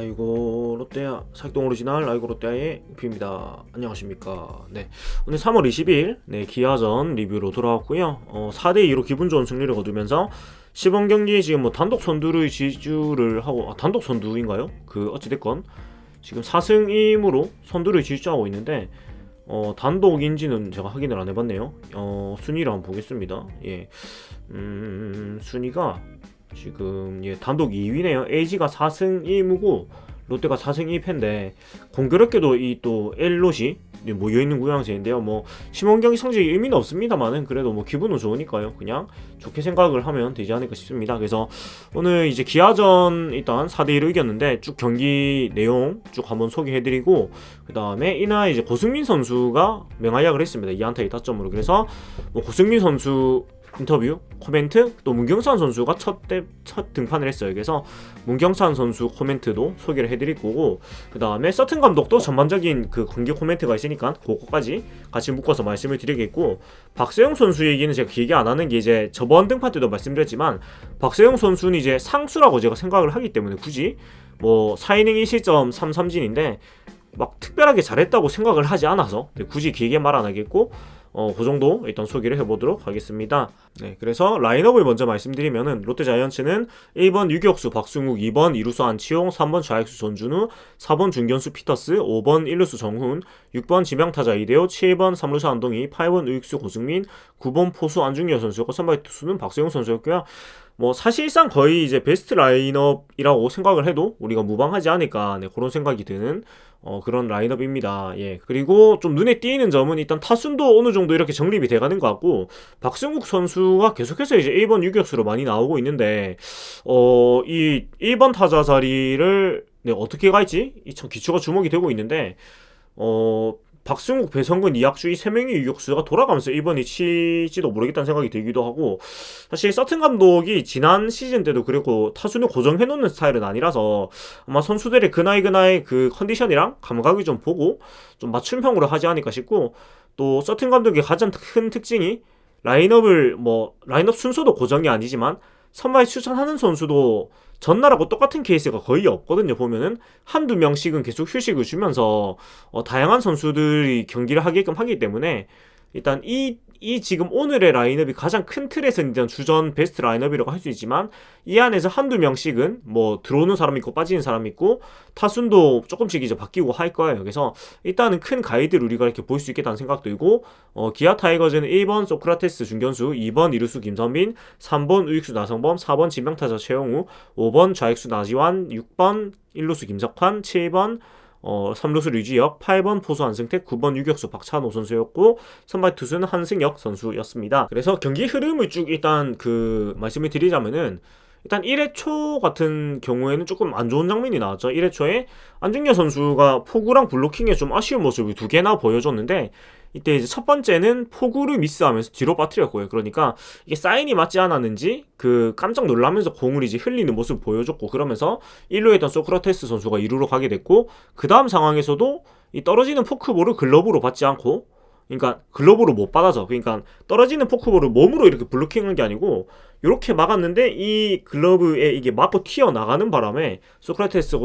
아이고 롯데야 살동 오리지널 아이고 롯데야의 우피입니다. 안녕하십니까. 네, 오늘 3월 20일 기아전 리뷰로 돌아왔고요. 4대2로 기분 좋은 승리를 거두면서 시범 경기 지금 뭐 단독 선두의 지주를 하고 단독 선두인가요? 어찌됐건 지금 4승 2무로 선두를 지주하고 있는데 단독인지는 제가 확인을 안 해봤네요. 순위를 한번 보겠습니다. 예, 순위가 지금 단독 2위네요. LG가 4승 2무고 롯데가 4승 2패인데 공교롭게도 이 또 엘롯이 모여있는 구장제인데요. 뭐 시범 경기 성적이 의미는 없습니다만은 그래도 뭐 기분은 좋으니까요. 그냥 좋게 생각을 하면 되지 않을까 싶습니다. 그래서 오늘 이제 기아전 일단 4대1로 이겼는데 쭉 경기 내용 쭉 한번 소개해드리고 그 다음에 이날 이제 고승민 선수가 맹활약을 했습니다. 2안타 2타점으로. 그래서 뭐 고승민 선수 인터뷰, 코멘트, 또 문경찬 선수가 첫 등판을 했어요. 그래서 문경찬 선수 코멘트도 소개를 해드릴 거고, 그 다음에 서튼 감독도 전반적인 그 경기 코멘트가 있으니까 그거까지 같이 묶어서 말씀을 드리겠고, 박세영 선수 얘기는 제가 길게 안 하는 게 이제 저번 등판 때도 말씀드렸지만 박세영 선수는 이제 상수라고 제가 생각을 하기 때문에 굳이 뭐 4이닝 1실점 3삼진인데 막 특별하게 잘했다고 생각을 하지 않아서 굳이 길게 말 안 하겠고, 그 정도 일단 소개를 해보도록 하겠습니다. 네, 그래서 라인업을 먼저 말씀드리면은 롯데 자이언츠는 1번 유격수 박승욱, 2번 이루수 안치홍, 3번 좌익수 전준우, 4번 중견수 피터스, 5번 1루수 정훈, 6번 지명타자 이대호, 7번 3루수 안동희, 8번 의익수 고승민, 9번 포수 안중열 선수였고 선발 투수는 박세용 선수였고요. 뭐 사실상 거의 이제 베스트 라인업이라고 생각을 해도 우리가 무방하지 않을까, 그런 생각이 드는 그런 라인업입니다. 예, 그리고 좀 눈에 띄는 점은 일단 타순도 어느 정도 이렇게 정립이 돼가는 것 같고, 박승욱 선수가 계속해서 이제 1번 유격수로 많이 나오고 있는데 이 1번 타자 자리를 어떻게 갈지 참 기초가 주목이 되고 있는데 박승욱, 배성근, 이학주 이 3명의 유격수가 돌아가면서 1번이 칠지도 모르겠다는 생각이 들기도 하고, 사실 서튼 감독이 지난 시즌 때도 그랬고 타순을 고정해놓는 스타일은 아니라서 아마 선수들의 그나이 그 컨디션이랑 감각을 좀 보고 좀 맞춤형으로 하지 않을까 싶고, 또 서튼 감독의 가장 큰 특징이 라인업 순서도 고정이 아니지만 선발 추천하는 선수도 전날하고 똑같은 케이스가 거의 없거든요. 보면은 한두 명씩은 계속 휴식을 주면서 다양한 선수들이 경기를 하게끔 하기 때문에 일단 이 지금 오늘의 라인업이 가장 큰 틀에서 일단 주전 베스트 라인업이라고 할 수 있지만, 이 안에서 한두 명씩은 뭐 들어오는 사람 있고 빠지는 사람 있고 타순도 조금씩 이제 바뀌고 할 거예요. 그래서 일단은 큰 가이드를 우리가 이렇게 볼 수 있겠다는 생각 들고, 기아 타이거즈는 1번 소크라테스 중견수, 2번 이루수 김선빈, 3번 우익수 나성범, 4번 지명타자 최영우, 5번 좌익수 나지완, 6번 1루수 김석환, 7번 3루수 류지혁, 8번 포수 한승택, 9번 유격수 박찬호 선수였고 선발 투수는 한승혁 선수였습니다. 그래서 경기 흐름을 쭉 일단 말씀을 드리자면은, 일단 1회 초 같은 경우에는 조금 안 좋은 장면이 나왔죠. 1회 초에 안중열 선수가 포구랑 블로킹에 좀 아쉬운 모습을 두 개나 보여줬는데, 이때 이제 첫 번째는 포구를 미스하면서 뒤로 빠뜨렸고요. 그러니까 이게 사인이 맞지 않았는지 깜짝 놀라면서 공을 이제 흘리는 모습을 보여줬고, 그러면서 1루에 있던 소크라테스 선수가 2루로 가게 됐고, 그 다음 상황에서도 이 떨어지는 포크볼을 글러브로 받지 않고, 그러니까 글러브로 못 받아서, 그러니까 떨어지는 포크볼을 몸으로 이렇게 블로킹한 게 아니고 이렇게 막았는데 이 글러브에 이게 맞고 튀어나가는 바람에 소크라테스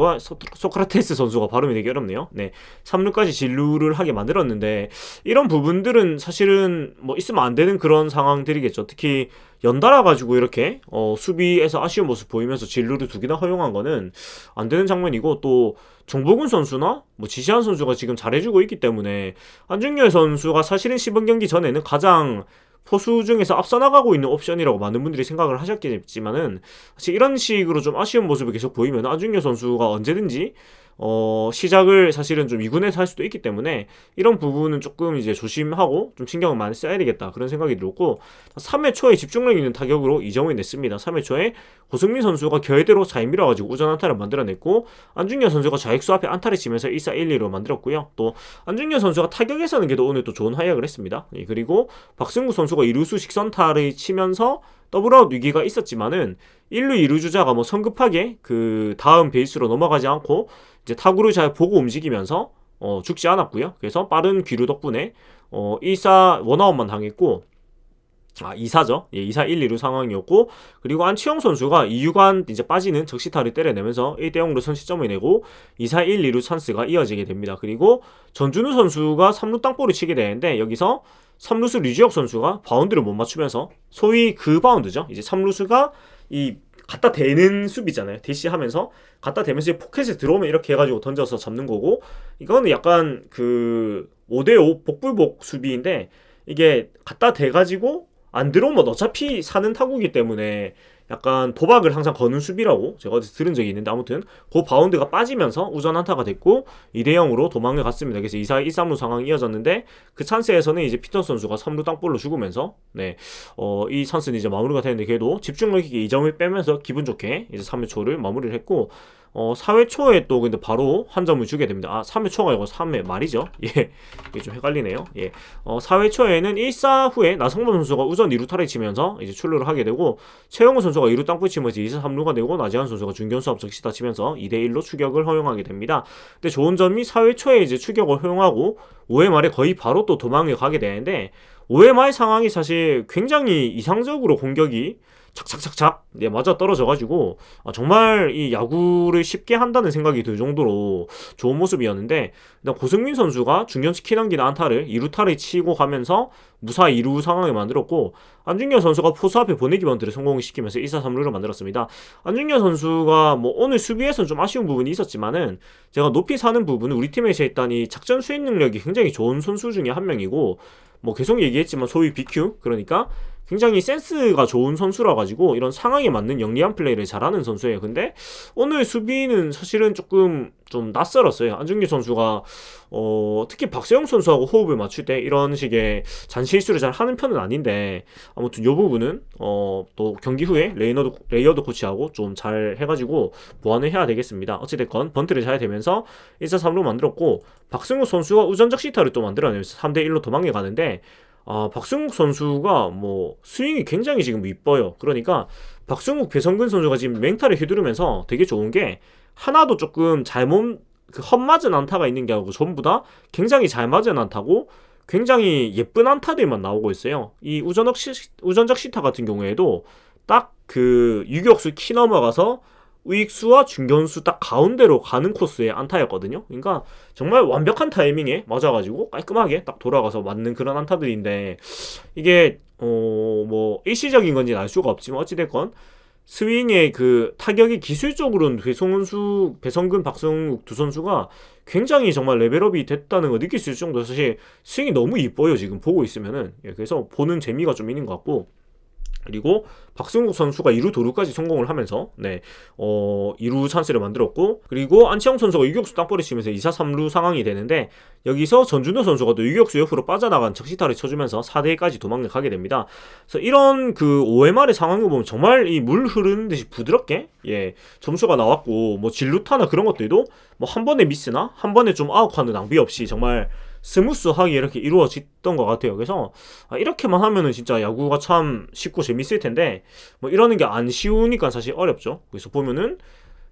선수가 발음이 되게 어렵네요. 네, 3루까지 진루를 하게 만들었는데, 이런 부분들은 사실은 뭐 있으면 안 되는 그런 상황들이겠죠. 특히 연달아 가지고 이렇게 수비에서 아쉬운 모습 보이면서 진루를 두 개나 허용한 거는 안 되는 장면이고, 또 정보근 선수나 뭐 지시한 선수가 지금 잘해주고 있기 때문에 안중열 선수가 사실은 시범 경기 전에는 가장 포수 중에서 앞서 나가고 있는 옵션이라고 많은 분들이 생각을 하셨겠지만은, 사실 이런 식으로 좀 아쉬운 모습을 계속 보이면 안중열 선수가 언제든지 시작을 사실은 좀 2군에서 할 수도 있기 때문에 이런 부분은 조금 이제 조심하고 좀 신경을 많이 써야 되겠다, 그런 생각이 들었고, 3회 초에 집중력 있는 타격으로 2점을 냈습니다. 3회 초에 고승민 선수가 결대로 잘 밀어가지고 우전 안타를 만들어냈고, 안중열 선수가 좌익수 앞에 안타를 치면서 1사 1리로 만들었고요. 또 안중열 선수가 타격에서는 그래도 오늘 또 좋은 활약을 했습니다. 그리고 박승구 선수가 2루수 직선타를 치면서 더블아웃 위기가 있었지만은 1루 2루 주자가 뭐 성급하게 다음 베이스로 넘어가지 않고 이제 타구를 잘 보고 움직이면서 죽지 않았고요. 그래서 빠른 귀루 덕분에 1사 원아웃만 당했고, 2사죠. 예, 2사 1, 2루 상황이었고, 그리고 안치홍 선수가 2유간 이제 빠지는 적시타를 때려내면서 1대0으로 선취점을 내고 2사 1, 2루 찬스가 이어지게 됩니다. 그리고 전준우 선수가 3루 땅볼을 치게 되는데, 여기서 3루수 류지혁 선수가 바운드를 못 맞추면서, 소위 그 바운드죠. 이제 3루수가 이 갖다 대는 수비잖아요. 대시하면서 갖다 대면서 포켓에 들어오면 이렇게 해가지고 던져서 잡는 거고, 이거는 약간 그 5대5 복불복 수비인데, 이게 갖다 대가지고 안 들어오면 어차피 사는 타구이기 때문에 약간 도박을 항상 거는 수비라고 제가 어디서 들은 적이 있는데, 아무튼 그 바운드가 빠지면서 우전 안타가 됐고 2대0으로 도망을 갔습니다. 그래서 2사 1, 3루 상황이 이어졌는데, 그 찬스에서는 이제 피터 선수가 3루 땅볼로 죽으면서 이 찬스는 이제 마무리가 되는데, 그래도 집중력 있게 2점을 빼면서 기분 좋게 이제 3회 초를 마무리를 했고, 4회 초에 또 근데 바로 한 점을 주게 됩니다. 3회 초가 아니고 3회 말이죠. 예. 이게 좀 헷갈리네요. 예. 4회 초에는 1사 후에 나성범 선수가 우전 2루 타를 치면서 이제 출루를 하게 되고, 최영우 선수가 2루 땅볼 치면서 2사 3루가 되고, 나지한 선수가 중견수 앞 적시타 치면서 2대1로 추격을 허용하게 됩니다. 근데 좋은 점이 4회 초에 이제 추격을 허용하고 5회 말에 거의 바로 또 도망을 가게 되는데, 5회 말 상황이 사실 굉장히 이상적으로 공격이 착착착착 맞아 떨어져가지고 정말 이 야구를 쉽게 한다는 생각이 들 정도로 좋은 모습이었는데, 일단 고승민 선수가 중견수 키 남기는 안타를 2루타를 치고 가면서 무사 2루 상황을 만들었고, 안중근 선수가 포수 앞에 보내기 번트를 성공시키면서 1사 3루를 만들었습니다. 안중근 선수가 뭐 오늘 수비에서는 좀 아쉬운 부분이 있었지만은, 제가 높이 사는 부분은 우리 팀에서 일단 이 작전 수행 능력이 굉장히 좋은 선수 중에 한 명이고, 뭐 계속 얘기했지만 소위 BQ, 그러니까 굉장히 센스가 좋은 선수라 가지고 이런 상황에 맞는 영리한 플레이를 잘하는 선수예요. 근데 오늘 수비는 사실은 조금 좀 낯설었어요. 안중기 선수가 특히 박세영 선수하고 호흡을 맞출 때 이런 식의 잔실수를 잘 하는 편은 아닌데, 아무튼 이 부분은 또 경기 후에 레이어드 코치하고 좀 잘 해가지고 보완을 해야 되겠습니다. 어찌됐건 번트를 잘 되면서 1사 3루 만들었고, 박승우 선수가 우전적 시타를 또 만들어내면서 3대1로 도망해 가는데, 박승욱 선수가 뭐 스윙이 굉장히 지금 이뻐요. 그러니까 박승욱, 배성근 선수가 지금 맹타를 휘두르면서 되게 좋은 게, 하나도 조금 잘못 헛맞은 안타가 있는 게 아니고 전부 다 굉장히 잘 맞은 안타고 굉장히 예쁜 안타들만 나오고 있어요. 이 우전적 시타 같은 경우에도 딱 그 유격수 키 넘어가서 우익수와 중견수 딱 가운데로 가는 코스의 안타였거든요. 그러니까 정말 완벽한 타이밍에 맞아가지고 깔끔하게 딱 돌아가서 맞는 그런 안타들인데, 이게 뭐 일시적인 건지는 알 수가 없지만 어찌됐건 스윙의 그 타격이 기술적으로는 배성근, 박성욱 두 선수가 굉장히 정말 레벨업이 됐다는 걸 느낄 수 있을 정도로 사실 스윙이 너무 이뻐요. 지금 보고 있으면은. 그래서 보는 재미가 좀 있는 것 같고, 그리고 박승국 선수가 2루 도루까지 성공을 하면서 2루 찬스를 만들었고, 그리고 안치홍 선수가 유격수 땅볼을 치면서 2사 3루 상황이 되는데, 여기서 전준호 선수가 또 유격수 옆으로 빠져나간 적시타를 쳐주면서 4대1까지 도망을 가게 됩니다. 그래서 이런 그 5회 말의 상황을 보면 정말 이 물 흐르는 듯이 부드럽게 점수가 나왔고, 뭐 진루타나 그런 것들도 뭐 한 번의 미스나 한 번에 좀 아웃하는 낭비 없이 정말 스무스하게 이렇게 이루어졌던 것 같아요. 그래서 이렇게만 하면은 진짜 야구가 참 쉽고 재밌을 텐데, 뭐 이러는 게 안 쉬우니까 사실 어렵죠. 그래서 보면은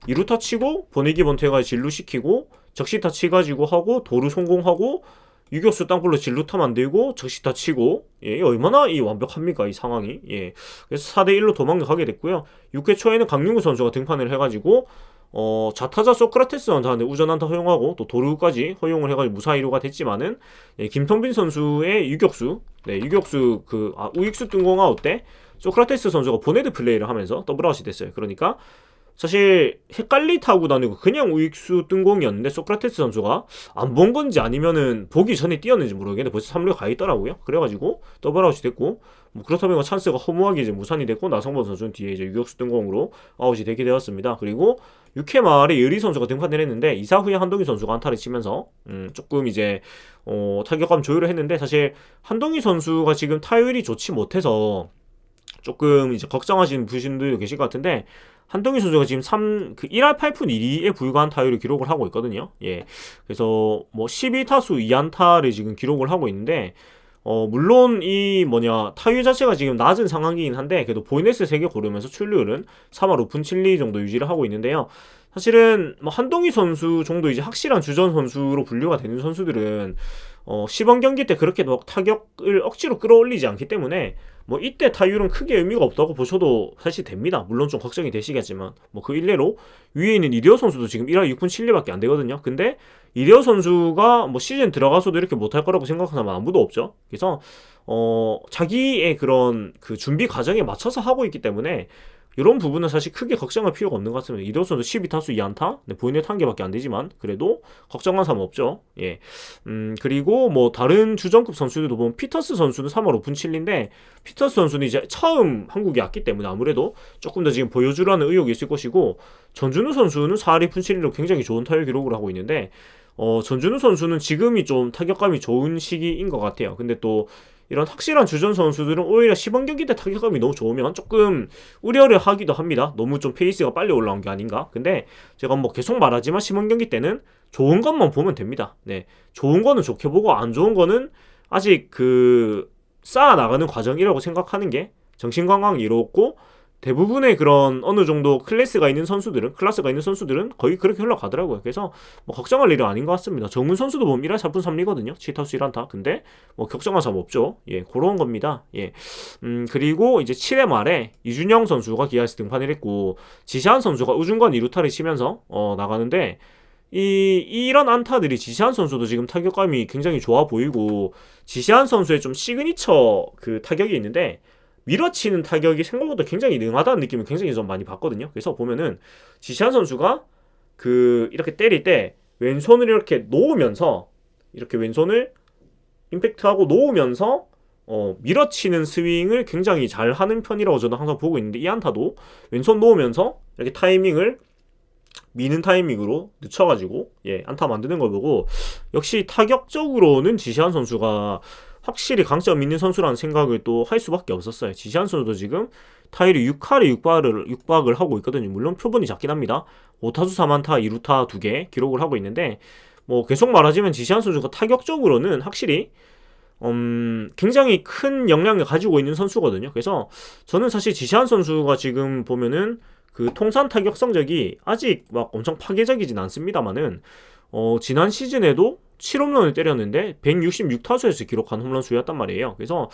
2루타 치고 보내기 번트 해가지고 진루 시키고, 적시타 치가지고 하고 도루 성공하고, 유격수 땅볼로 진루타 만들고 적시타 치고, 얼마나 이 완벽합니까 이 상황이. 그래서 4대1로 도망가게 됐고요. 6회 초에는 강윤구 선수가 등판을 해가지고 좌타자 소크라테스 선수한테 우전안타 허용하고 또 도루까지 허용을 해가지고 무사 2루가 됐지만은, 김평빈 선수의 유격수 우익수 뜬공 아웃 때 소크라테스 선수가 보네드 플레이를 하면서 더블아웃이 됐어요. 그러니까 사실 헷갈리 타고 다니고 그냥 우익수 뜬공이었는데, 소크라테스 선수가 안 본 건지 아니면은 보기 전에 뛰었는지 모르겠는데 벌써 3루에 가 있더라고요. 그래가지고 더블아웃이 됐고, 뭐 그렇다면 찬스가 허무하게 이제 무산이 됐고, 나성범 선수는 뒤에 이제 유격수 뜬공으로 아웃이 되게 되었습니다. 그리고 6회 말에 여리 선수가 등판을 했는데, 2사 후에 한동희 선수가 안타를 치면서 조금 이제 타격감 조율을 했는데, 사실 한동희 선수가 지금 타율이 좋지 못해서 조금 이제 걱정하시는 분들도 계실 것 같은데, 한동희 선수가 지금 1할 8푼 1리에 불과한 타율을 기록을 하고 있거든요. 그래서 뭐 12타수 2안타를 지금 기록을 하고 있는데, 물론 타율 자체가 지금 낮은 상황이긴 한데, 그래도 보이네스 3개 고르면서 출루율은 3할 5푼 7리 정도 유지를 하고 있는데요. 사실은 뭐 한동희 선수 정도 이제 확실한 주전 선수로 분류가 되는 선수들은 시범 경기 때 그렇게 막 타격을 억지로 끌어올리지 않기 때문에 뭐 이때 타율은 크게 의미가 없다고 보셔도 사실 됩니다. 물론 좀 걱정이 되시겠지만 뭐 그 일례로 위에 있는 이대호 선수도 지금 1할 6분 7리밖에 안 되거든요. 근데 이대호 선수가 뭐 시즌 들어가서도 이렇게 못할 거라고 생각하는 사람 아무도 없죠. 그래서 자기의 그런 그 준비 과정에 맞춰서 하고 있기 때문에 이런 부분은 사실 크게 걱정할 필요가 없는 것 같습니다. 이대호 선수 12타수 2안타, 네, 본인의 탄개밖에 안 되지만 그래도 걱정한 사람 없죠. 예. 그리고 뭐 다른 주전급 선수들도 보면 피터스 선수는 3할 5분 7리인데 피터스 선수는 이제 처음 한국에 왔기 때문에 아무래도 조금 더 지금 보여주라는 의욕이 있을 것이고 전준우 선수는 4할 2분 7리로 굉장히 좋은 타율 기록을 하고 있는데 전준우 선수는 지금이 좀 타격감이 좋은 시기인 것 같아요. 근데 또 이런 확실한 주전 선수들은 오히려 시범 경기 때 타격감이 너무 좋으면 조금 우려를 하기도 합니다. 너무 좀 페이스가 빨리 올라온 게 아닌가. 근데 제가 뭐 계속 말하지만 시범 경기 때는 좋은 것만 보면 됩니다. 네, 좋은 거는 좋게 보고 안 좋은 거는 아직 그 쌓아 나가는 과정이라고 생각하는 게 정신 건강이 이롭고 대부분의 그런 어느 정도 클래스가 있는 선수들은 거의 그렇게 흘러가더라고요. 그래서 뭐 걱정할 일은 아닌 것 같습니다. 정훈 선수도 보면 1할 4분 3리거든요. 7타수 1안타. 근데 뭐 걱정할 사람 없죠. 예, 그런 겁니다. 예. 그리고 이제 7회 말에 이준영 선수가 기아에서 등판을 했고 지시한 선수가 우중간 2루타를 치면서 나가는데 이런 안타들이 지시한 선수도 지금 타격감이 굉장히 좋아 보이고 지시한 선수의 좀 시그니처 그 타격이 있는데 밀어치는 타격이 생각보다 굉장히 능하다는 느낌을 굉장히 좀 많이 받거든요. 그래서 보면은 지시한 선수가 그 이렇게 때릴 때 왼손을 이렇게 놓으면서 이렇게 왼손을 임팩트하고 놓으면서 밀어치는 스윙을 굉장히 잘 하는 편이라고 저는 항상 보고 있는데 이 안타도 왼손 놓으면서 이렇게 타이밍을 미는 타이밍으로 늦춰가지고 안타 만드는 걸 보고 역시 타격적으로는 지시한 선수가 확실히 강점 있는 선수라는 생각을 또 할 수밖에 없었어요. 지시한 선수도 지금 타율이 6할에 6박을 하고 있거든요. 물론 표본이 작긴 합니다. 5타수 3안타 2루타 2개 기록을 하고 있는데 뭐 계속 말하자면 지시한 선수가 타격적으로는 확실히 굉장히 큰 역량을 가지고 있는 선수거든요. 그래서 저는 사실 지시한 선수가 지금 보면은 그 통산 타격 성적이 아직 막 엄청 파괴적이진 않습니다만은 지난 시즌에도 7홈런을 때렸는데 166타수에서 기록한 홈런 수였단 말이에요. 그래서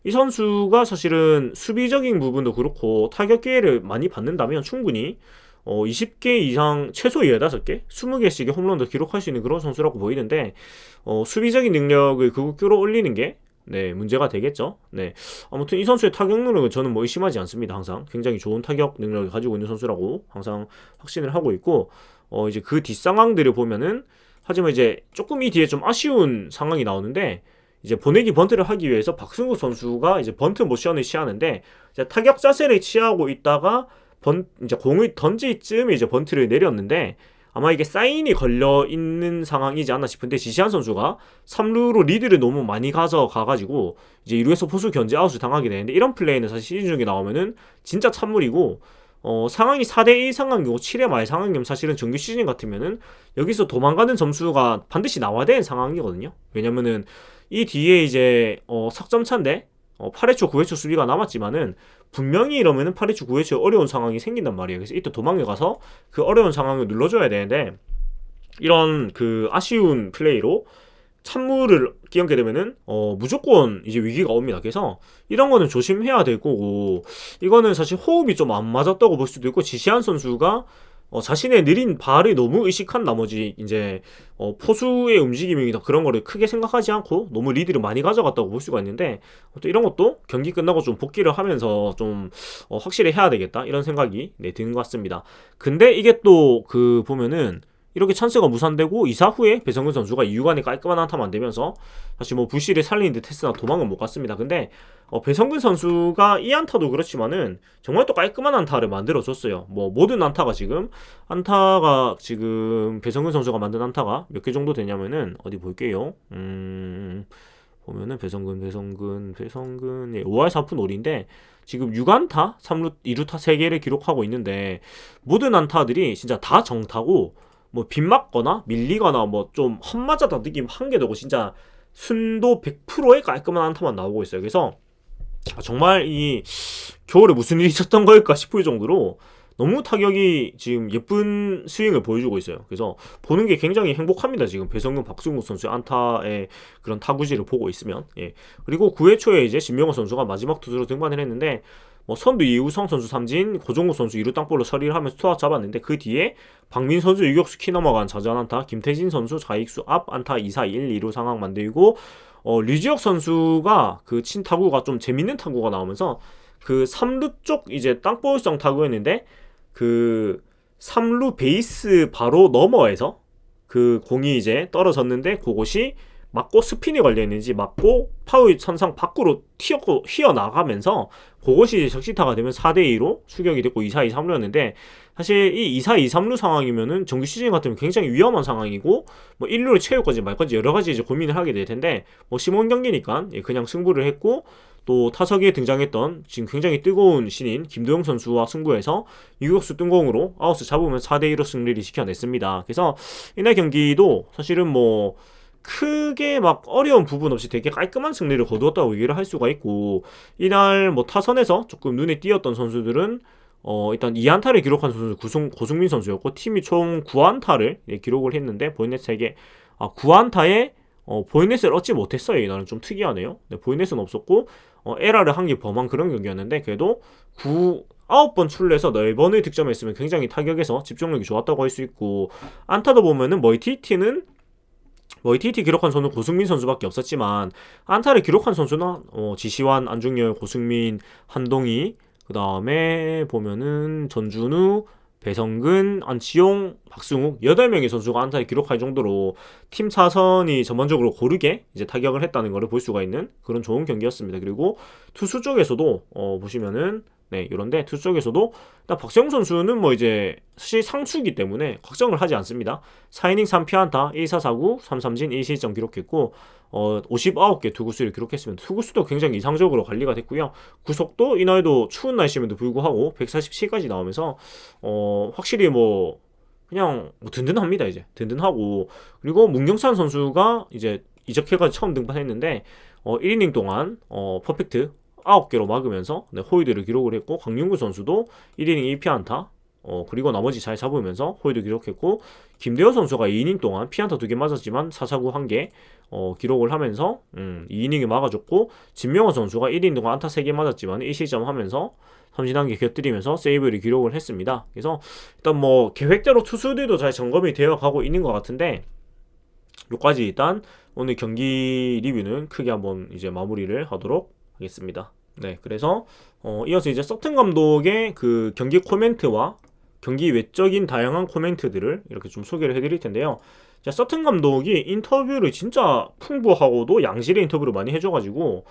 이 선수가 사실은 수비적인 부분도 그렇고 타격 기회를 많이 받는다면 충분히 20개 이상 최소 15개, 20개씩의 홈런도 기록할 수 있는 그런 선수라고 보이는데 수비적인 능력을 끌어올리는 게 문제가 되겠죠. 네. 아무튼 이 선수의 타격 능력은 저는 뭐 의심하지 않습니다. 항상 굉장히 좋은 타격 능력을 가지고 있는 선수라고 항상 확신을 하고 있고 이제 그 뒷상황들을 보면은 하지만 이제 조금 이 뒤에 좀 아쉬운 상황이 나오는데 이제 보내기 번트를 하기 위해서 박승우 선수가 이제 번트 모션을 취하는데 이제 타격 자세를 취하고 있다가 이제 공을 던질 즈음에 이제 번트를 내렸는데 아마 이게 사인이 걸려 있는 상황이지 않나 싶은데 지시한 선수가 3루로 리드를 너무 많이 가져가가지고 이제 2루에서 포수 견제 아웃을 당하게 되는데 이런 플레이는 사실 시즌 중에 나오면은 진짜 찬물이고 상황이 4대1 상황이고 7회 말 상황이면 사실은 정규 시즌 같으면은 여기서 도망가는 점수가 반드시 나와야 되는 상황이거든요. 왜냐면은 이 뒤에 이제 석점차인데 8회 초 9회 초 수비가 남았지만은 분명히 이러면은 8회 초 9회 초 어려운 상황이 생긴단 말이에요. 그래서 이때 도망을 가서 그 어려운 상황을 눌러줘야 되는데 이런 그 아쉬운 플레이로 찬물을 끼얹게 되면은 무조건 이제 위기가 옵니다. 그래서 이런 거는 조심해야 될 거고 이거는 사실 호흡이 좀 안 맞았다고 볼 수도 있고 지시한 선수가 자신의 느린 발을 너무 의식한 나머지 이제 포수의 움직임이나 그런 거를 크게 생각하지 않고 너무 리드를 많이 가져갔다고 볼 수가 있는데 또 이런 것도 경기 끝나고 좀 복귀를 하면서 좀 확실히 해야 되겠다 이런 생각이 드는 것 같습니다. 근데 이게 또 그 보면은 이렇게 찬스가 무산되고 2사 후에 배성근 선수가 2루간에 깔끔한 안타 만들면서 사실 뭐 불씨를 살리는 듯 했으나 도망은 못 갔습니다. 근데 배성근 선수가 이 안타도 그렇지만은 정말 또 깔끔한 안타를 만들어줬어요. 뭐 모든 안타가 지금 배성근 선수가 만든 안타가 몇 개 정도 되냐면은 어디 볼게요. 보면은 배성근 5할 4푼 5리인데 지금 6안타 3루 2루타 3개를 기록하고 있는데 모든 안타들이 진짜 다 정타고 뭐 빗맞거나 밀리거나 뭐 좀 헛맞았다 느낌 한 개 되고 진짜 순도 100%의 깔끔한 안타만 나오고 있어요. 그래서 정말 이 겨울에 무슨 일이 있었던 걸까 싶을 정도로 너무 타격이 지금 예쁜 스윙을 보여주고 있어요. 그래서 보는 게 굉장히 행복합니다. 지금 배성근, 박승욱 선수의 안타의 그런 타구질을 보고 있으면. 예. 그리고 9회 초에 이제 진명호 선수가 마지막 투수로 등판을 했는데 뭐 선두 이우성 선수 삼진, 고종국 선수 2루 땅볼로 처리를 하면서 투아웃 잡았는데 그 뒤에 박민 선수 유격수 키 넘어간 좌전 안타, 김태진 선수 좌익수 앞 안타 2사 1, 2루 상황 만들고 류지혁 선수가 그 친 타구가 좀 재밌는 타구가 나오면서 그 3루 쪽 이제 땅볼성 타구였는데 그 3루 베이스 바로 너머에서 그 공이 이제 떨어졌는데 그것이 맞고 스핀이 걸려있는지 맞고 파울 선상 밖으로 튀어나가면서 그것이 적시타가 되면 4대2로 추격이 됐고 2사 2, 3루였는데 사실 이 2사 2, 3루 상황이면은 정규 시즌 같으면 굉장히 위험한 상황이고 뭐 1루를 채울 건지 말 건지 여러 가지 이제 고민을 하게 될 텐데 뭐 시몬 경기니까 그냥 승부를 했고 또 타석에 등장했던 지금 굉장히 뜨거운 신인 김도영 선수와 승부해서 유격수 뜬공으로 아웃을 잡으면 4대2로 승리를 지켜냈습니다. 그래서 이날 경기도 사실은 뭐 크게 막 어려운 부분 없이 되게 깔끔한 승리를 거두었다고 얘기를 할 수가 있고 이날 뭐 타선에서 조금 눈에 띄었던 선수들은 일단 2안타를 기록한 선수 고승민 선수였고 팀이 총 9안타를 기록을 했는데 보이넷 3개 9안타에 보이넷을 얻지 못했어요. 이날은 좀 특이하네요. 네, 보이넷은 없었고 에라를 한 개 범한 그런 경기였는데 그래도 9번 출루해서 4번을 득점했으면 굉장히 타격에서 집중력이 좋았다고 할 수 있고 안타도 보면은 멀티히트 기록한 선수는 고승민 선수밖에 없었지만 안타를 기록한 선수는 지시환, 안중열, 고승민, 한동희 그 다음에 보면은 전준우, 배성근, 안치용, 박승욱 8명의 선수가 안타를 기록할 정도로 팀 사선이 전반적으로 고르게 이제 타격을 했다는 것을 볼 수가 있는 그런 좋은 경기였습니다. 그리고 투수 쪽에서도 보시면은 네, 이런데 투수 쪽에서도 일단 박세웅 선수는 뭐 이제 사실 상수이기 때문에 걱정을 하지 않습니다. 4이닝 3피안타, 1사 4구, 3삼진, 1실점 기록했고 59개 투구수를 기록했으면 투구수도 굉장히 이상적으로 관리가 됐고요. 구속도 이날도 추운 날씨임에도 불구하고 147까지 나오면서 확실히 뭐 그냥 뭐 든든합니다. 이제 든든하고 그리고 문경찬 선수가 이제 이적해가지고 처음 등판했는데 1이닝 동안 퍼펙트 9개로 막으면서 홀드를 기록을 했고 강윤구 선수도 1이닝 1피안타 그리고 나머지 잘 잡으면서 홀드 기록했고 김대호 선수가 2이닝 동안 피안타 2개 맞았지만 4사구 1개 기록을 하면서 2이닝을 막아줬고 진명호 선수가 1이닝 동안 안타 3개 맞았지만 1실점 하면서 삼진 1개 곁들이면서 세이브를 기록을 했습니다. 그래서 일단 뭐 계획대로 투수들도 잘 점검이 되어 가고 있는 것 같은데 요까지 일단 오늘 경기 리뷰는 크게 한번 이제 마무리를 하도록 하겠습니다. 네, 그래서 이어서 이제 서튼 감독의 그 경기 코멘트와 경기 외적인 다양한 코멘트들을 이렇게 좀 소개를 해드릴 텐데요. 자, 서튼 감독이 인터뷰를 진짜 풍부하고도 양질의 인터뷰를 많이 해줘가지고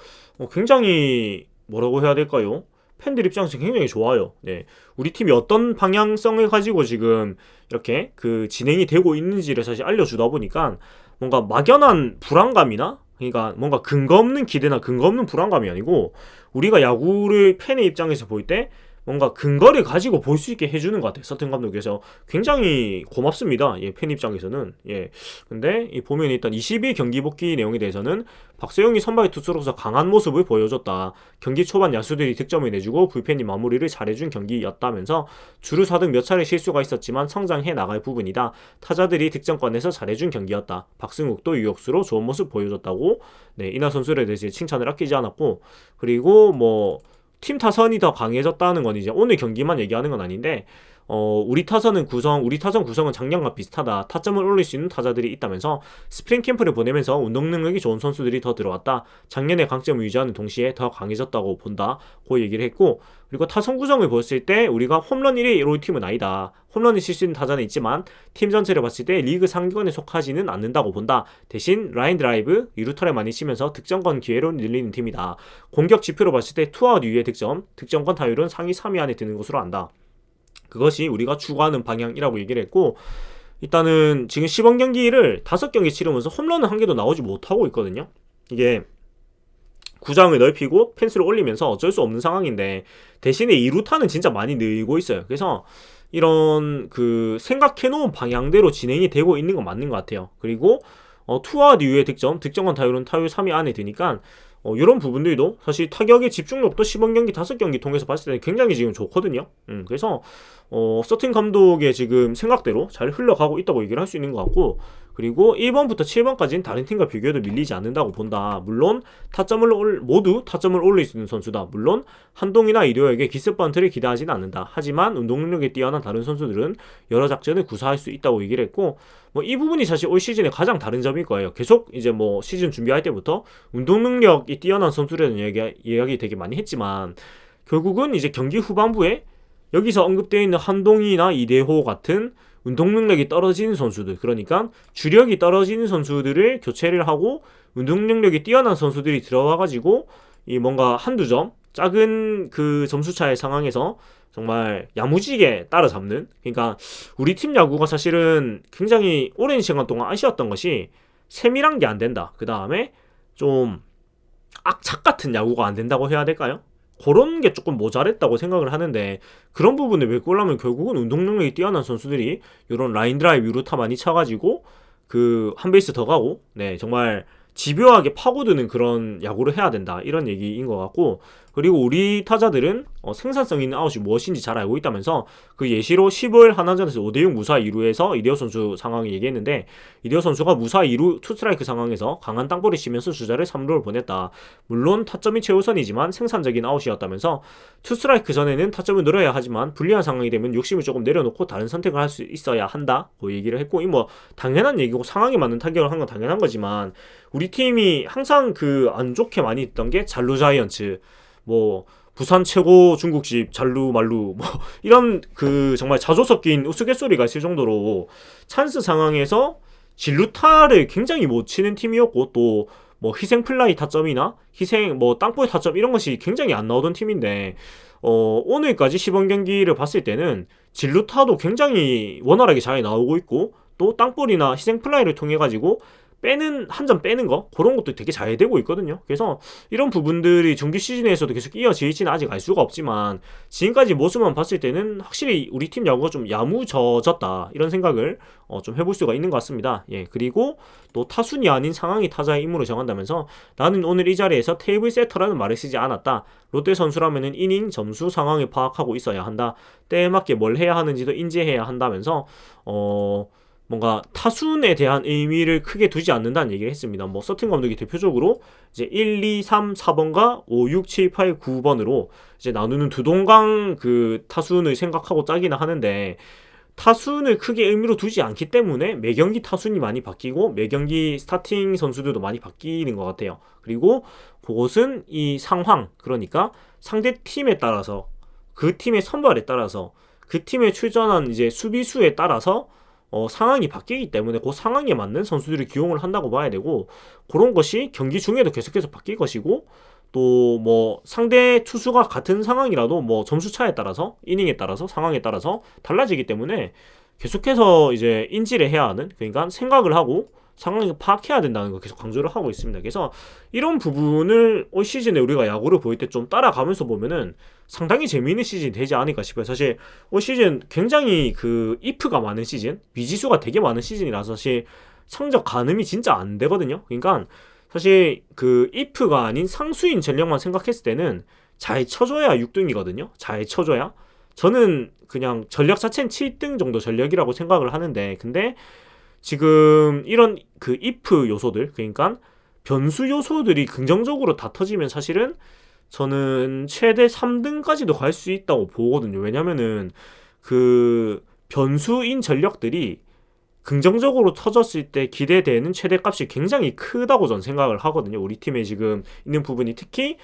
굉장히 뭐라고 해야 될까요? 팬들 입장에서 굉장히 좋아요. 네, 우리 팀이 어떤 방향성을 가지고 지금 이렇게 그 진행이 되고 있는지를 사실 알려주다 보니까 뭔가 막연한 불안감이나 그러니까 뭔가 근거 없는 기대나 근거 없는 불안감이 아니고 우리가 야구를 팬의 입장에서 볼 때 뭔가 근거를 가지고 볼 수 있게 해주는 것 같아요. 서튼 감독께서 굉장히 고맙습니다. 예, 팬 입장에서는. 예. 근데 보면 일단 22 경기 복귀 내용에 대해서는 박세웅이 선발 투수로서 강한 모습을 보여줬다. 경기 초반 야수들이 득점을 내주고 불펜이 마무리를 잘해준 경기였다면서 주루 4등 몇 차례 실수가 있었지만 성장해 나갈 부분이다. 타자들이 득점권에서 잘해준 경기였다. 박승욱도 유격수로 좋은 모습 보여줬다고 네, 이나 선수에 대해서 칭찬을 아끼지 않았고 그리고 뭐 팀 타선이 더 강해졌다는 건 이제 오늘 경기만 얘기하는 건 아닌데 우리 타선 구성은 작년과 비슷하다. 타점을 올릴 수 있는 타자들이 있다면서 스프링 캠프를 보내면서 운동 능력이 좋은 선수들이 더 들어왔다. 작년의 강점을 유지하는 동시에 더 강해졌다고 본다. 고 얘기를 했고 그리고 타선 구성을 봤을 때 우리가 홈런 1위 1호 팀은 아니다. 홈런을 칠 수 있는 타자는 있지만 팀 전체를 봤을 때 리그 상위권에 속하지는 않는다고 본다. 대신 라인 드라이브, 2루타를 많이 치면서 득점권 기회로 늘리는 팀이다. 공격 지표로 봤을 때 투아웃 이후의 득점권 타율은 상위 3위 안에 드는 것으로 안다. 그것이 우리가 추구하는 방향이라고 얘기를 했고 일단은 지금 시범 경기를 5경기 치르면서 홈런은 한 개도 나오지 못하고 있거든요. 이게 구장을 넓히고 펜스를 올리면서 어쩔 수 없는 상황인데 대신에 2루타는 진짜 많이 늘고 있어요. 그래서 이런 그 생각해놓은 방향대로 진행이 되고 있는 건 맞는 것 같아요. 그리고 투아웃 이후의 득점권 타율은 타율 3위 안에 드니까 이런 부분들도 사실 타격의 집중력도 시범 경기 5경기 통해서 봤을 때는 굉장히 지금 좋거든요. 그래서 서튼 감독의 지금 생각대로 잘 흘러가고 있다고 얘기를 할 수 있는 것 같고, 그리고 1번부터 7번까지는 다른 팀과 비교해도 밀리지 않는다고 본다. 물론 모두 타점을 올릴 수 있는 선수다. 물론 한동이나 이료에게 기습 번트를 기대하지는 않는다. 하지만 운동 능력이 뛰어난 다른 선수들은 여러 작전을 구사할 수 있다고 얘기를 했고, 뭐 이 부분이 사실 올 시즌에 가장 다른 점일 거예요. 계속 이제 뭐 시즌 준비할 때부터 운동 능력이 뛰어난 선수라는 이야기 되게 많이 했지만, 결국은 이제 경기 후반부에 여기서 언급되어 있는 한동희나 이대호 같은 운동 능력이 떨어지는 선수들, 그러니까 주력이 떨어지는 선수들을 교체를 하고 운동 능력이 뛰어난 선수들이 들어와가지고 이 뭔가 한두 점 작은 그 점수차의 상황에서 정말 야무지게 따라잡는, 그러니까 우리 팀 야구가 사실은 굉장히 오랜 시간 동안 아쉬웠던 것이 세밀한 게 안 된다. 그 다음에 좀 악착 같은 야구가 안 된다고 해야 될까요? 그런 게 조금 모자랬다고 생각을 하는데, 그런 부분을 메꾸려면 결국은 운동 능력이 뛰어난 선수들이 이런 라인 드라이브 유루타 많이 차가지고 그 한 베이스 더 가고, 네, 정말 집요하게 파고드는 그런 야구를 해야 된다, 이런 얘기인 것 같고, 그리고 우리 타자들은 생산성 있는 아웃이 무엇인지 잘 알고 있다면서 그 예시로 15일 하나전에서 5대6 무사 2루에서 이대호 선수 상황을 얘기했는데, 이대호 선수가 무사 2루 투스트라이크 상황에서 강한 땅볼이 치면서 주자를 3루를 보냈다. 물론 타점이 최우선이지만 생산적인 아웃이었다면서 투스트라이크 전에는 타점을 늘어야 하지만 불리한 상황이 되면 욕심을 조금 내려놓고 다른 선택을 할 수 있어야 한다고 얘기를 했고, 이 뭐 당연한 얘기고 상황에 맞는 타격을 한 건 당연한 거지만, 우리 팀이 항상 그 안 좋게 많이 했던 게 잘루 자이언츠, 뭐 부산 최고 중국집 잘루 말루, 뭐 이런 그 정말 자조 섞인 우스갯소리가 있을 정도로 찬스 상황에서 진루타를 굉장히 못 치는 팀이었고, 또 뭐 희생 플라이 타점이나 희생 뭐 땅볼 타점 이런 것이 굉장히 안 나오던 팀인데, 오늘까지 시범 경기를 봤을 때는 진루타도 굉장히 원활하게 잘 나오고 있고, 또 땅볼이나 희생 플라이를 통해 가지고 한 점 빼는 거, 그런 것도 되게 잘 되고 있거든요. 그래서 이런 부분들이 정규 시즌에서도 계속 이어질지는 아직 알 수가 없지만, 지금까지 모습만 봤을 때는 확실히 우리 팀 야구가 좀 야무져졌다, 이런 생각을 좀 해볼 수가 있는 것 같습니다. 예, 그리고 또 타순이 아닌 상황이 타자의 임무를 정한다면서, 나는 오늘 이 자리에서 테이블 세터라는 말을 쓰지 않았다. 롯데 선수라면은 이닝 점수 상황을 파악하고 있어야 한다. 때에 맞게 뭘 해야 하는지도 인지해야 한다면서 뭔가 타순에 대한 의미를 크게 두지 않는다는 얘기를 했습니다. 뭐 서튼 감독이 대표적으로 이제 1, 2, 3, 4번과 5, 6, 7, 8, 9번으로 이제 나누는 두 동강 그 타순을 생각하고 짜기는 하는데, 타순을 크게 의미로 두지 않기 때문에 매경기 타순이 많이 바뀌고 매경기 스타팅 선수들도 많이 바뀌는 것 같아요. 그리고 그것은 이 상황, 그러니까 상대 팀에 따라서, 그 팀의 선발에 따라서, 그 팀에 출전한 이제 수비수에 따라서 상황이 바뀌기 때문에 그 상황에 맞는 선수들을 기용을 한다고 봐야 되고, 그런 것이 경기 중에도 계속해서 바뀔 것이고, 또 뭐 상대 투수가 같은 상황이라도 뭐 점수 차에 따라서, 이닝에 따라서, 상황에 따라서 달라지기 때문에 계속해서 이제 인지를 해야 하는, 그러니까 생각을 하고 상황을 파악해야 된다는 거 계속 강조를 하고 있습니다. 그래서 이런 부분을 올 시즌에 우리가 야구를 볼 때 좀 따라가면서 보면은 상당히 재미있는 시즌이 되지 않을까 싶어요. 사실 올 시즌 굉장히 그 if가 많은 시즌, 미지수가 되게 많은 시즌이라서 사실 성적 가늠이 진짜 안 되거든요. 그러니까 사실 그 if가 아닌 상수인 전력만 생각했을 때는 잘 쳐줘야 6등이거든요. 잘 쳐줘야. 저는 그냥 전력 자체는 7등 정도 전력이라고 생각을 하는데, 근데 지금 이런 그 if 요소들, 그러니까 변수 요소들이 긍정적으로 다 터지면 사실은 저는 최대 3등까지도 갈 수 있다고 보거든요. 왜냐면은 그 변수인 전력들이 긍정적으로 터졌을 때 기대되는 최대값이 굉장히 크다고 전 생각을 하거든요. 우리 팀에 지금 있는 부분이 특히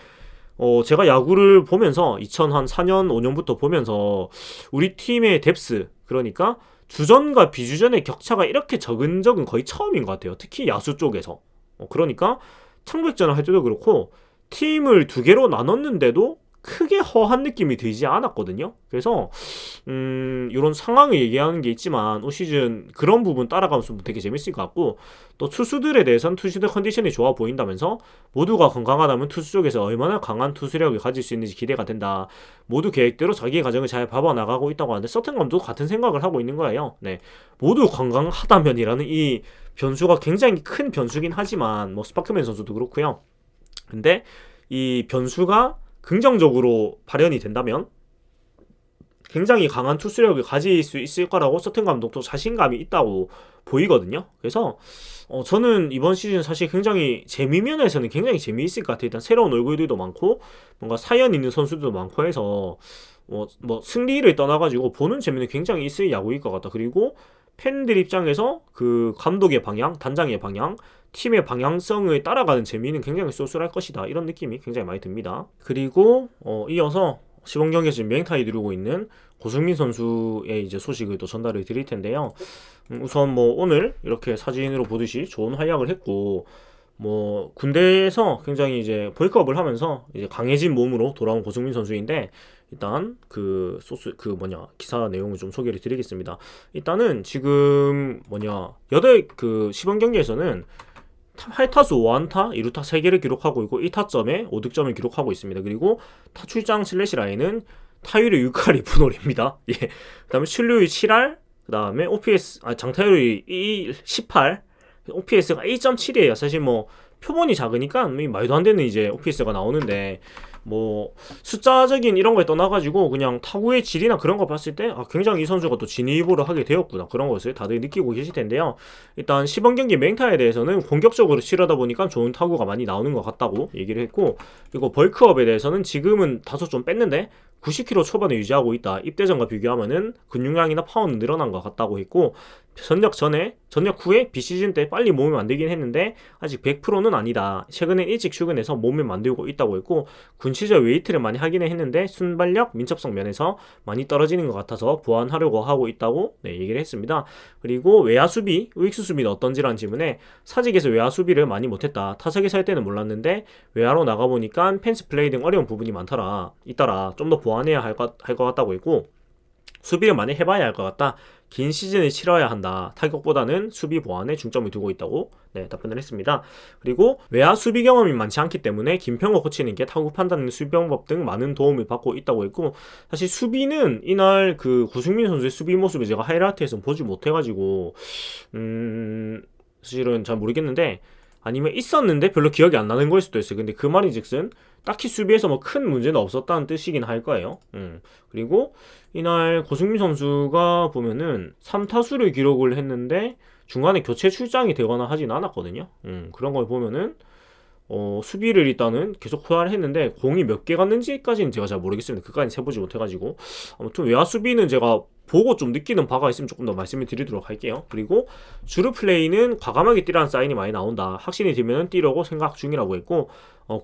제가 야구를 보면서 2004년 5년부터 보면서 우리 팀의 뎁스, 그러니까 주전과 비주전의 격차가 이렇게 적은 적은 거의 처음인 것 같아요. 특히 야수 쪽에서. 그러니까 청백전을 할 때도 그렇고 팀을 두 개로 나눴는데도 크게 허한 느낌이 들지 않았거든요. 그래서 이런 상황을 얘기하는 게 있지만 올 시즌 그런 부분 따라가면서 되게 재밌을 것 같고, 또 투수들에 대해서는 투수들 컨디션이 좋아 보인다면서 모두가 건강하다면 투수 쪽에서 얼마나 강한 투수력을 가질 수 있는지 기대가 된다. 모두 계획대로 자기 과정을 잘 밟아나가고 있다고 하는데, 서튼 감독도 같은 생각을 하고 있는 거예요. 네, 모두 건강하다면이라는 이 변수가 굉장히 큰 변수긴 하지만, 뭐 스파크맨 선수도 그렇고요. 근데 이 변수가 긍정적으로 발현이 된다면 굉장히 강한 투수력을 가질 수 있을 거라고 서튼 감독도 자신감이 있다고 보이거든요. 그래서 저는 이번 시즌 사실 굉장히 재미면에서는 굉장히 재미있을 것 같아요. 일단 새로운 얼굴들도 많고 뭔가 사연 있는 선수들도 많고 해서 뭐 승리를 떠나가지고 보는 재미는 굉장히 있을 야구일 것 같다. 그리고 팬들 입장에서 그 감독의 방향, 단장의 방향, 팀의 방향성을 따라가는 재미는 굉장히 쏠쏠할 것이다. 이런 느낌이 굉장히 많이 듭니다. 그리고 이어서 시범 경기에서 지금 맹타에 이루고 있는 고승민 선수의 이제 소식을 또 전달을 드릴 텐데요. 우선 뭐 오늘 이렇게 사진으로 보듯이 좋은 활약을 했고, 뭐 군대에서 굉장히 이제 벌크업을 하면서 이제 강해진 몸으로 돌아온 고승민 선수인데, 일단 그 기사 내용을 좀 소개를 드리겠습니다. 일단은 지금 그 시범 경기에서는 8타수 5안타 2루타 3개를 기록하고 있고 1타점에 5득점을 기록하고 있습니다. 그리고 타출장 슬래시 라인은 타율이 6할이 분홀입니다. 예. 그다음에 출루율 7할, 그다음에 OPS 장타율이 18, OPS가 1.7이에요. 사실 뭐 표본이 작으니까 말도 안 되는 이제 OPS가 나오는데, 뭐 숫자적인 이런 거에 떠나가지고 그냥 타구의 질이나 그런 거 봤을 때 굉장히 이 선수가 또 진입으로 하게 되었구나, 그런 것을 다들 느끼고 계실 텐데요. 일단 시범 경기 맹타에 대해서는 공격적으로 치르다 보니까 좋은 타구가 많이 나오는 것 같다고 얘기를 했고, 그리고 벌크업에 대해서는 지금은 다소 좀 뺐는데 90kg 초반에 유지하고 있다. 입대전과 비교하면은 근육량이나 파워는 늘어난 것 같다고 했고, 전역 후에 비시즌 때 빨리 몸을 만들긴 했는데 아직 100%는 아니다. 최근엔 일찍 출근해서 몸을 만들고 있다고 했고, 군 시절 웨이트를 많이 하기는 했는데 순발력, 민첩성 면에서 많이 떨어지는 것 같아서 보완하려고 하고 있다고 얘기를 했습니다. 그리고 외야 수비, 우익수 수비는 어떤지라는 질문에 사직에서 외야 수비를 많이 못했다. 타석에 살 때는 몰랐는데 외야로 나가보니까 펜스 플레이 등 어려운 부분이 있더라. 좀 더 보완해야 할 것 같다고 했고, 수비를 많이 해봐야 할 것 같다. 긴 시즌을 치러야 한다. 타격보다는 수비 보완에 중점을 두고 있다고 답변을 했습니다. 그리고 외야 수비 경험이 많지 않기 때문에 김평호 코치님께 타구 판단, 수비 방법 등 많은 도움을 받고 있다고 했고, 사실 수비는 이날 그 고승민 선수의 수비 모습을 제가 하이라이트에서 보지 못해가지고 사실은 잘 모르겠는데, 아니면 있었는데 별로 기억이 안 나는 걸 수도 있어요. 근데 그 말인즉슨 딱히 수비에서 뭐 큰 문제는 없었다는 뜻이긴 할 거예요. 그리고 이날 고승민 선수가 보면은 3타수를 기록을 했는데 중간에 교체 출장이 되거나 하진 않았거든요. 그런 걸 보면은 수비를 일단은 계속 호화를 했는데 공이 몇 개 갔는지까지는 제가 잘 모르겠습니다. 그까지는 세보지 못해가지고. 아무튼 외야 수비는 제가 보고 좀 느끼는 바가 있으면 조금 더 말씀을 드리도록 할게요. 그리고 주루 플레이는 과감하게 뛰라는 사인이 많이 나온다. 확신이 들면 뛰려고 생각 중이라고 했고,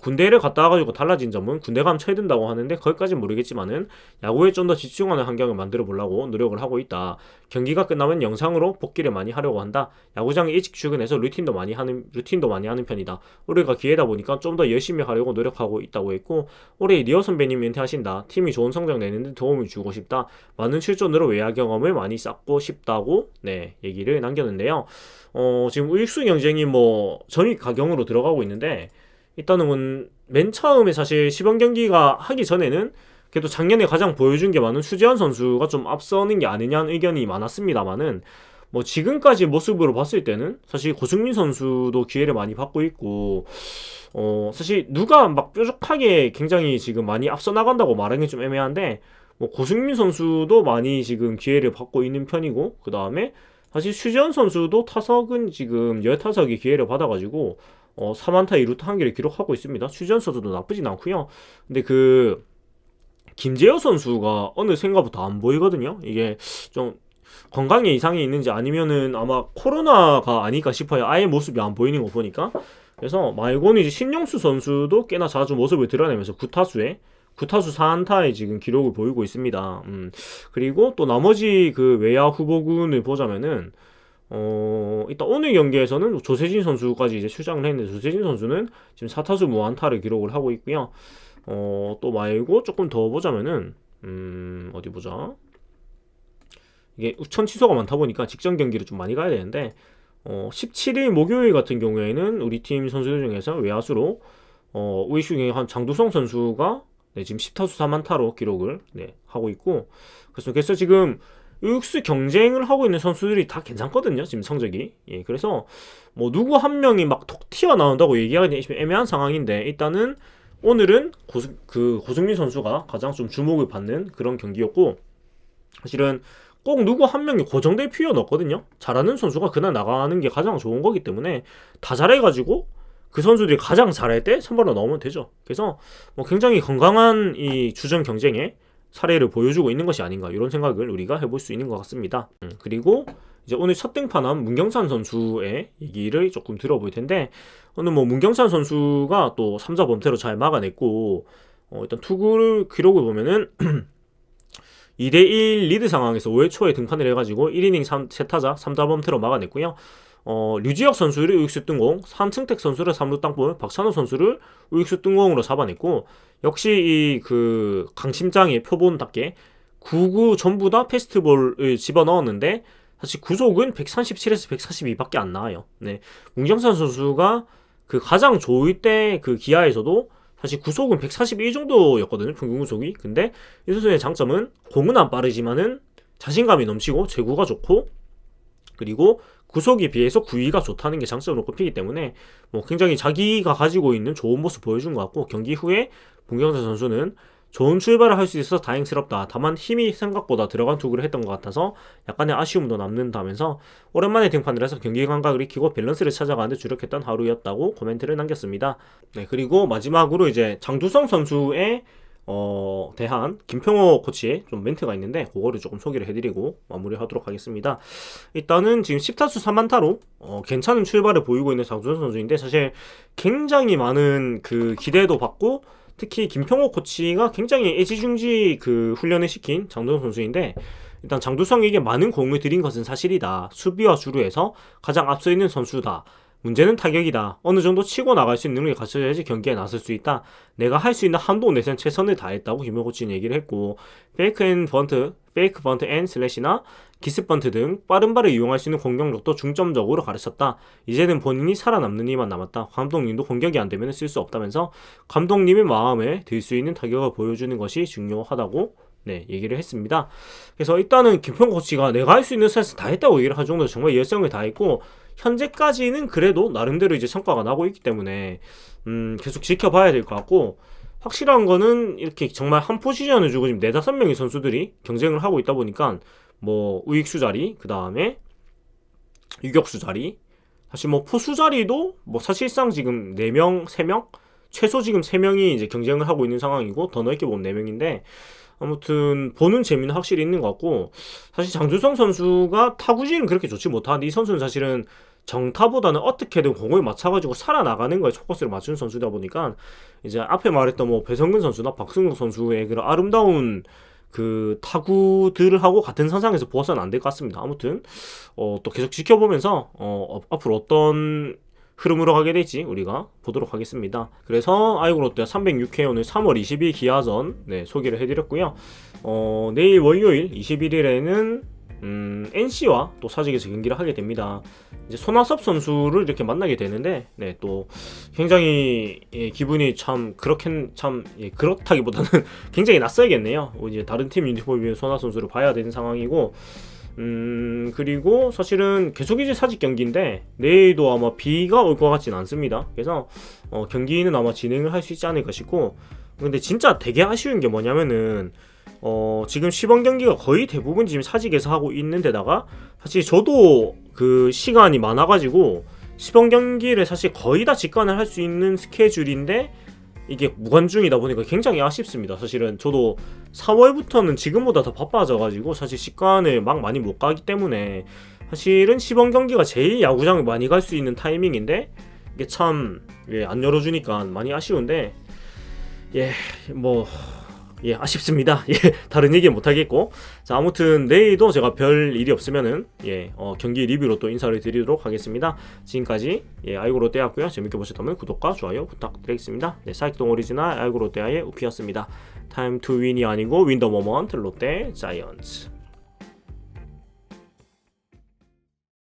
군대를 갔다 와가지고 달라진 점은 군대 가면 쳐야 된다고 하는데 거기까지는 모르겠지만은 야구에 좀 더 집중하는 환경을 만들어 보려고 노력을 하고 있다. 경기가 끝나면 영상으로 복귀를 많이 하려고 한다. 야구장에 일찍 출근해서 루틴도 많이 하는 편이다. 올해가 기회다 보니까 좀 더 열심히 하려고 노력하고 있다고 했고, 올해 리어 선배님 은퇴하신다. 팀이 좋은 성적 내는데 도움을 주고 싶다. 많은 출전으로 외야 경험을 많이 쌓고 싶다고 얘기를 남겼는데요. 지금 우익수 경쟁이 뭐 전위 가경으로 들어가고 있는데, 일단은 맨 처음에 사실 시범 경기가 하기 전에는 그래도 작년에 가장 보여준 게 많은 수재환 선수가 좀 앞서는 게 아니냐는 의견이 많았습니다만은, 뭐 지금까지 모습으로 봤을 때는 사실 고승민 선수도 기회를 많이 받고 있고, 사실 누가 막 뾰족하게 굉장히 지금 많이 앞서 나간다고 말하기 좀 애매한데, 뭐 고승민 선수도 많이 지금 기회를 받고 있는 편이고, 그 다음에 사실 수재환 선수도 타석은 지금 10타석의 기회를 받아가지고 3안타 2루타 1개를 기록하고 있습니다. 수재환 선수도 나쁘진 않고요. 근데 그 김재호 선수가 어느 생각보다 안 보이거든요. 이게 좀 건강에 이상이 있는지 아니면은 아마 코로나가 아닐까 싶어요. 아예 모습이 안 보이는 거 보니까. 그래서 말고는 이제 신용수 선수도 꽤나 자주 모습을 드러내면서 9타수 4안타의 지금 기록을 보이고 있습니다. 그리고 또 나머지 그 외야 후보군을 보자면은 일단 오늘 경기에서는 조세진 선수까지 이제 출장을 했는데, 조세진 선수는 지금 4타수 무안타를 기록을 하고 있고요. 또 말고 조금 더 보자면은 어디 보자. 이게 우천 취소가 많다 보니까 직전 경기를 좀 많이 가야 되는데, 17일 목요일 같은 경우에는 우리 팀 선수들 중에서 외야수로 우익수 중에 한 장두성 선수가 지금 10타수 4안타로 기록을 하고 있고, 그래서 지금 우익수 경쟁을 하고 있는 선수들이 다 괜찮거든요, 지금 성적이. 그래서 뭐 누구 한 명이 막 톡 튀어나온다고 얘기하기는 애매한 상황인데, 일단은 오늘은 고승민 선수가 가장 좀 주목을 받는 그런 경기였고, 사실은 꼭 누구 한 명이 고정될 필요는 없거든요. 잘하는 선수가 그날 나가는 게 가장 좋은 거기 때문에 다 잘해가지고 그 선수들이 가장 잘할 때 선발로 나오면 되죠. 그래서 뭐 굉장히 건강한 이 주전 경쟁에 사례를 보여주고 있는 것이 아닌가 이런 생각을 우리가 해볼 수 있는 것 같습니다. 그리고 이제 오늘 첫 등판한 문경찬 선수의 얘기를 조금 들어볼 텐데 오늘 뭐 문경찬 선수가 또 3자 범퇴로 잘 막아냈고 일단 투구 기록을 보면은 2대1 리드 상황에서 5회 초에 등판을 해가지고 1이닝 3타자 3자 범퇴로 막아냈고요. 류지혁 선수를 우익수 뜬공, 한승택 선수를 3루 땅볼, 박찬호 선수를 우익수 뜬공으로 잡아냈고 역시 이 그 강심장의 표본답게 9구 전부 다 패스트볼을 집어넣었는데 사실 구속은 137에서 142밖에 안 나와요. 네, 문경찬 선수가 그 가장 좋을 때 그 기아에서도 사실 구속은 141 정도였거든요. 평균 구속이. 근데 이 선수의 장점은 공은 안 빠르지만은 자신감이 넘치고 제구가 좋고 그리고 구속에 비해서 구위가 좋다는 게 장점으로 꼽히기 때문에 뭐 굉장히 자기가 가지고 있는 좋은 모습 보여준 것 같고 경기 후에 문경찬 선수는 좋은 출발을 할 수 있어서 다행스럽다. 다만 힘이 생각보다 들어간 투구를 했던 것 같아서 약간의 아쉬움도 남는다면서 오랜만에 등판을 해서 경기 감각을 익히고 밸런스를 찾아가는데 주력했던 하루였다고 코멘트를 남겼습니다. 네, 그리고 마지막으로 이제 장두성 선수의 대한 김평호 코치의 좀 멘트가 있는데 그거를 조금 소개를 해드리고 마무리하도록 하겠습니다. 일단은 지금 10타수 3안타로 괜찮은 출발을 보이고 있는 장두성 선수인데 사실 굉장히 많은 그 기대도 받고 특히 김평호 코치가 굉장히 애지중지 그 훈련을 시킨 장두성 선수인데 일단 장두성에게 많은 공을 들인 것은 사실이다. 수비와 주루에서 가장 앞서 있는 선수다. 문제는 타격이다. 어느 정도 치고 나갈 수 있는 능력이 갖춰져야지 경기에 나설 수 있다. 내가 할 수 있는 한도 내에서는 최선을 다했다고 김효 코치는 얘기를 했고 페이크 번트 앤 슬래시나 기습 번트 등 빠른 발을 이용할 수 있는 공격력도 중점적으로 가르쳤다. 이제는 본인이 살아남는 힘만 남았다. 감독님도 공격이 안 되면 쓸 수 없다면서 감독님의 마음에 들 수 있는 타격을 보여주는 것이 중요하다고 얘기를 했습니다. 그래서 일단은 김평호 코치가 내가 할 수 있는 선에서 다 했다고 얘기를 할 정도로 정말 열정을 다했고 현재까지는 그래도 나름대로 이제 성과가 나고 있기 때문에 계속 지켜봐야 될 것 같고 확실한 거는 이렇게 정말 한 포지션을 주고 지금 4-5명의 선수들이 경쟁을 하고 있다 보니까 뭐 우익수 자리 그 다음에 유격수 자리 사실 뭐 포수 자리도 뭐 사실상 지금 4명 3명 최소 지금 3명이 이제 경쟁을 하고 있는 상황이고 더 넓게 보면 4명인데 아무튼 보는 재미는 확실히 있는 것 같고 사실 장두성 선수가 타구질은 그렇게 좋지 못하는데 이 선수는 사실은 정타보다는 어떻게든 공을 맞춰가지고 살아나가는 거에 포커스를 맞추는 선수다 보니까 이제 앞에 말했던 뭐 배성근 선수나 박승욱 선수의 그런 아름다운 그 타구들을 하고 같은 선상에서 보아서는 안 될 것 같습니다. 아무튼 또 계속 지켜보면서 앞으로 어떤 흐름으로 가게 될지 우리가 보도록 하겠습니다. 그래서 아이고 롯데 306회 오늘 3월 20일 기아전 소개를 해드렸고요. 내일 월요일 21일에는 NC와 또 사직에서 경기를 하게 됩니다. 이제 손아섭 선수를 이렇게 만나게 되는데 또 굉장히 기분이 참 그렇다기보다는 굉장히 낯설겠네요. 이제 다른 팀 유니폼을 입은 손아섭 선수를 봐야 되는 상황이고 그리고 사실은 계속 이제 사직 경기인데 내일도 아마 비가 올 것 같진 않습니다. 그래서 경기는 아마 진행을 할 수 있지 않을까 싶고 근데 진짜 되게 아쉬운 게 뭐냐면은 지금 시범 경기가 거의 대부분 지금 사직에서 하고 있는 데다가 사실 저도 그 시간이 많아가지고 시범 경기를 사실 거의 다 직관을 할 수 있는 스케줄인데 이게 무관중이다 보니까 굉장히 아쉽습니다. 사실은 저도 4월부터는 지금보다 더 바빠져가지고 사실 직관을 막 많이 못 가기 때문에 사실은 시범 경기가 제일 야구장을 많이 갈 수 있는 타이밍인데 이게 참 안 열어주니까 많이 아쉬운데 아쉽습니다. 다른 얘기 못하겠고 자 아무튼 내일도 제가 별 일이 없으면은 경기 리뷰로 또 인사를 드리도록 하겠습니다. 지금까지 아이고 롯데였고요. 재밌게 보셨다면 구독과 좋아요 부탁드리겠습니다. 사익동 오리지널 아이고 롯데아의 우피였습니다. 타임 투 윈이 아니고 윈 더 모먼트 롯데 자이언츠.